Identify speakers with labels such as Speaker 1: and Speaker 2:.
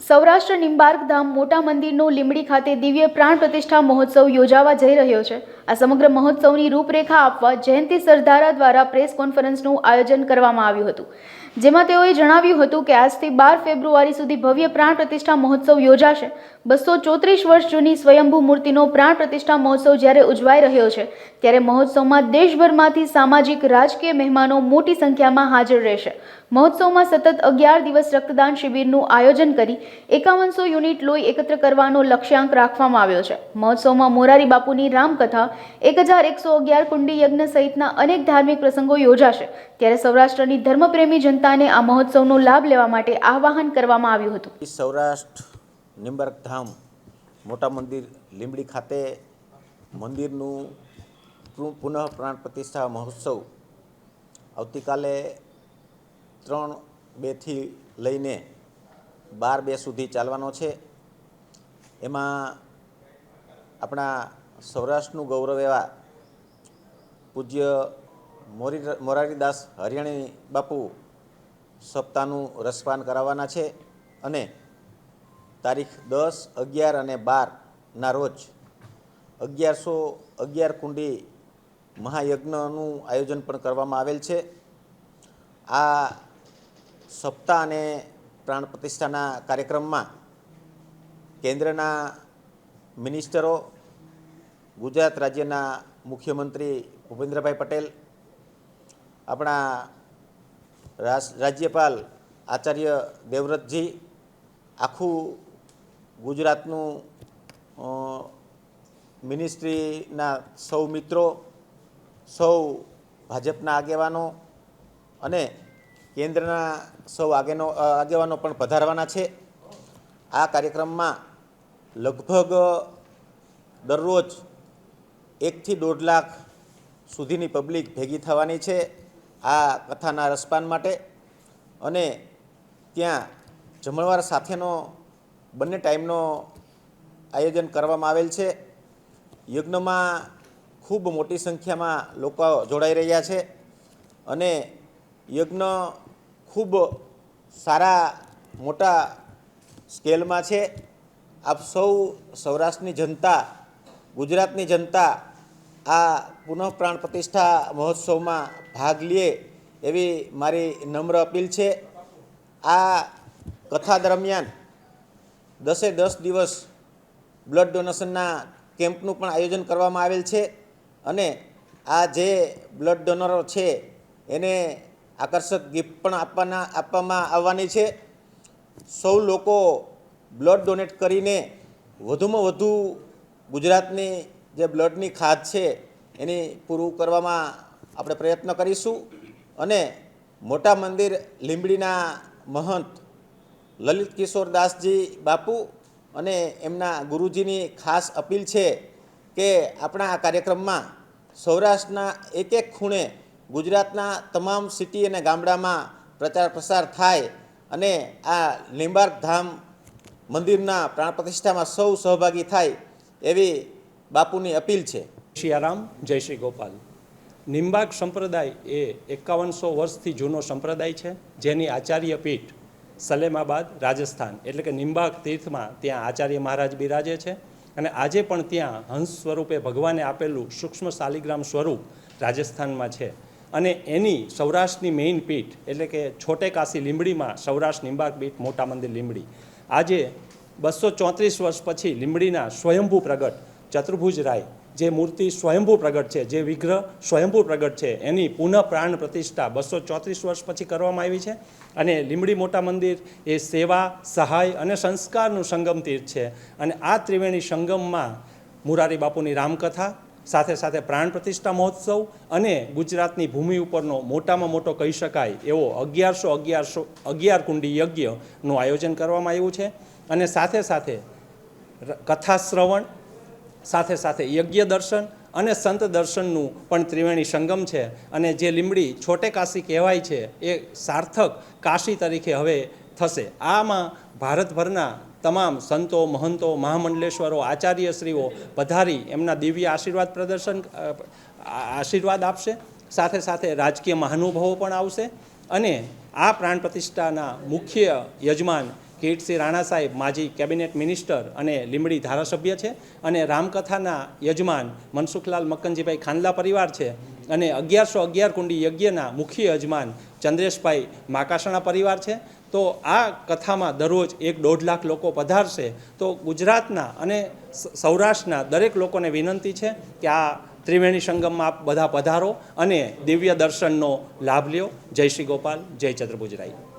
Speaker 1: સૌરાષ્ટ્ર નિંબાર્ક ધામ મોટા મંદિરનો લીંબડી ખાતે દિવ્ય પ્રાણ પ્રતિષ્ઠા મહોત્સવ યોજાવા જઈ રહ્યો છે। આ સમગ્ર મહોત્સવની રૂપરેખા આપવા જયંતિ સરદારા દ્વારા પ્રેસ કોન્ફરન્સનું આયોજન કરવામાં આવ્યું હતું, જેમાં તેઓએ જણાવ્યું હતું કે આજથી 12 ફેબ્રુઆરી સુધી ભવ્ય પ્રાણ પ્રતિષ્ઠા મહોત્સવ યોજાશે। 234 વર્ષ જૂની સ્વયંભૂ મૂર્તિનો પ્રાણ પ્રતિષ્ઠા મહોત્સવ જ્યારે ઉજવાઈ રહ્યો છે, ત્યારે મહોત્સવમાં દેશભરમાંથી સામાજિક રાજકીય મહેમાનો મોટી સંખ્યામાં હાજર રહેશે। મહોત્સવમાં સતત 11 દિવસ રક્તદાન શિબિરનું આયોજન કરી 5100 યુનિટ લોહી એકત્ર કરવાનો લક્ષ્યાંક રાખવામાં આવ્યો છે। મહોત્સવમાં મોરારી બાપુની રામકથા, 1111 કુંડી યજ્ઞ સહિતના અનેક ધાર્મિક પ્રસંગો યોજાશે। ત્યારે સૌરાષ્ટ્રની ધર્મપ્રેમી જનતાને આ મહોત્સવનો લાભ લેવા માટે આહ્વાન કરવામાં આવ્યું હતું।
Speaker 2: સૌરાષ્ટ્ર નિંબાર્ક ધામ મોટા મંદિર લીંબડી ખાતે મંદિરનું પુનઃ પ્રાણ પ્રતિષ્ઠા મહોત્સવ આવતીકાલે 3/2 થી લઈને 12/2 સુધી ચાલવાનો છે। એમાં આપણા સૌરાષ્ટ્રનું ગૌરવ એવા પૂજ્ય મોરારીદાસ હરિયાણી બાપુ સપ્તાહનું રસપાન કરાવવાના છે અને તારીખ 10, 11 અને 12ના રોજ 1111 કુંડી મહાયજ્ઞનું આયોજન પણ કરવામાં આવેલ છે। આ સપ્તાહ અને પ્રાણ પ્રતિષ્ઠાના કાર્યક્રમમાં કેન્દ્રના મિનિસ્ટરો, ગુજરાત રાજ્યના મુખ્યમંત્રી ભૂપેન્દ્રભાઈ પટેલ, આપણા રાજ્યપાલ આચાર્ય દેવવ્રતજી, આખું ગુજરાતનું મિનિસ્ટ્રીના સૌ મિત્રો, સૌ ભાજપના આગેવાનો અને કેન્દ્રના સૌ આગેવાનો પણ પધારવાના છે। આ કાર્યક્રમમાં લગભગ દરરોજ 1 થી 1.5 લાખ સુધીની પબ્લિક ભેગી થવાની છે આ કથાના રસપાન માટે। અને ત્યાં જમણવાર સાથેનો બંને ટાઈમનો આયોજન કરવામાં આવેલ છે। યજ્ઞમાં ખૂબ મોટી સંખ્યામાં લોકો જોડાઈ રહ્યા છે અને યજ્ઞ ખૂબ સારા મોટા સ્કેલમાં છે। આપ સૌ સૌરાષ્ટ્રની જનતા, ગુજરાતની જનતા આ પુનઃ પ્રાણ પ્રતિષ્ઠા મહોત્સવમાં ભાગ લે એવી મારી નમ્ર અપીલ છે। આ કથા દરમિયાન 10 દિવસ બ્લડ ડોનેશનના કેમ્પનું પણ આયોજન કરવામાં આવેલ છે અને આ જે બ્લડ ડોનરો છે એને આકર્ષક ગિફ્ટ પણ આપવામાં આવવાની છે। સૌ લોકો બ્લડ ડોનેટ કરીને વધુમાં વધુ ગુજરાતની જે બ્લડની ખાધ છે એની પૂરું કરવામાં આપણે પ્રયત્ન કરીશું અને મોટા મંદિર લીંબડીના મહંત લલિત કિશોર દાસજી બાપુ અને એમના ગુરુજીની ખાસ અપીલ છે કે આપણા આ કાર્યક્રમમાં સૌરાષ્ટ્રના એક ખૂણે ગુજરાતના તમામ સિટી અને ગામડામાં પ્રચાર પ્રસાર થાય અને આ નિંબાર્ક ધામ મંદિરના પ્રાણ પ્રતિષ્ઠામાં સૌ સહભાગી થાય એવી બાપુની અપીલ છે।
Speaker 3: સિયારામ, જય શ્રી ગોપાલ। નિંબાર્ક સંપ્રદાય એ 5100 વર્ષથી જૂનો સંપ્રદાય છે, જેની આચાર્ય પીઠ સલેમાબાદ, રાજસ્થાન એટલે કે નિંબાર્ક તીર્થમાં ત્યાં આચાર્ય મહારાજ બિરાજે છે અને આજે પણ ત્યાં હંસ સ્વરૂપે ભગવાને આપેલું સૂક્ષ્મ શાલિગ્રામ સ્વરૂપ રાજસ્થાનમાં છે અને એની સૌરાષ્ટ્રની મેઇન પીઠ એટલે કે છોટે કાશી લીંબડીમાં સૌરાષ્ટ્ર નિંબાર્ક પીઠ મોટા મંદિર લીંબડી આજે 234 વર્ષ પછી લીંબડીના સ્વયંભૂ પ્રગટ ચતુર્ભુજ રાય જે મૂર્તિ સ્વયંભૂ પ્રગટ છે, જે વિગ્રહ સ્વયંભૂ પ્રગટ છે, એની પુનઃ પ્રાણ પ્રતિષ્ઠા 234 વર્ષ પછી કરવામાં આવી છે અને લીંબડી મોટા મંદિર એ સેવા, સહાય અને સંસ્કારનું સંગમ તીર્થ છે અને આ ત્રિવેણી સંગમમાં મોરારી બાપુની રામકથા સાથે સાથે પ્રાણ પ્રતિષ્ઠા મહોત્સવ અને ગુજરાતની ભૂમિ ઉપરનો મોટામાં મોટો કહી શકાય એવો 1111 કુંડી યજ્ઞનું આયોજન કરવામાં આવ્યું છે અને સાથે સાથે કથા શ્રવણ, સાથે સાથે યજ્ઞ દર્શન અને સંત દર્શનનું પણ ત્રિવેણી સંગમ છે અને જે લીંબડી છોટે કાશી કહેવાય છે એ સાર્થક કાશી તરીકે હવે થશે। આમાં ભારતભરના તમામ સંતો, મહંતો, મહામંડલેશ્વરો, આચાર્યશ્રીઓ પધારી એમના દિવ્ય આશીર્વાદ આપશે। સાથે સાથે રાજકીય મહાનુભાવો પણ આવશે અને આ પ્રાણ પ્રતિષ્ઠાના મુખ્ય યજમાન કિરીટસિંહ રાણા સાહેબ માજી કેબિનેટ મિનિસ્ટર અને લીંબડી ધારાસભ્ય છે, અને રામકથાના યજમાન મનસુખલાલ મક્કનજીભાઈ ખાનલા પરિવાર છે, અને 1111 કુંડી યજ્ઞના મુખ્ય યજમાન ચંદ્રેશભાઈ માકાસણા પરિવાર છે. તો આ કથામાં દરરોજ 1-1.5 લાખ લોકો પધારશે. તો ગુજરાતના અને સૌરાષ્ટ્રના દરેક લોકોને વિનંતી છે કે આ ત્રિવેણી સંગમમાં આપ બધા પધારો અને દિવ્ય દર્શનનો લાભ લ્યો. જય શ્રી ગોપાલ, જય ચંદ્રભુજરાઈ.